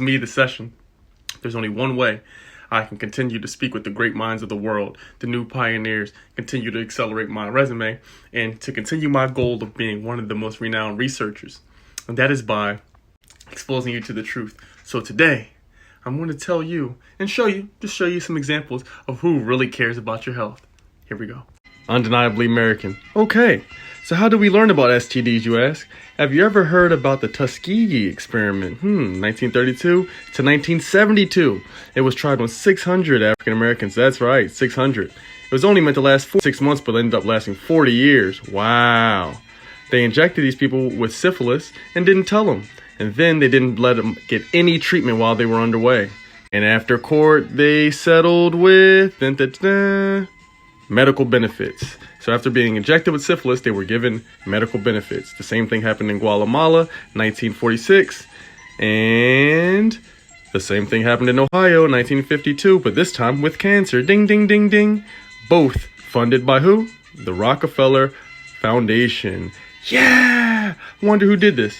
me, the session. There's only one way I can continue to speak with the great minds of the world, the new pioneers, continue to accelerate my resume, and to continue my goal of being one of the most renowned researchers. And that is by exposing you to the truth. So today, I'm going to tell you and show you some examples of who really cares about your health. Here we go. Undeniably American. Okay, so how do we learn about STDs, you ask? Have you ever heard about the Tuskegee experiment? 1932 to 1972. It was tried on 600 African Americans. That's right, 600. It was only meant to last 6 months, but ended up lasting 40 years. Wow. They injected these people with syphilis and didn't tell them. And then they didn't let them get any treatment while they were underway. And after court, they settled with medical benefits. So after being injected with syphilis, they were given medical benefits. The same thing happened in Guatemala, 1946. And the same thing happened in Ohio, 1952, but this time with cancer. Ding, ding, ding, ding. Both funded by who? The Rockefeller Foundation. Yeah! Wonder who did this.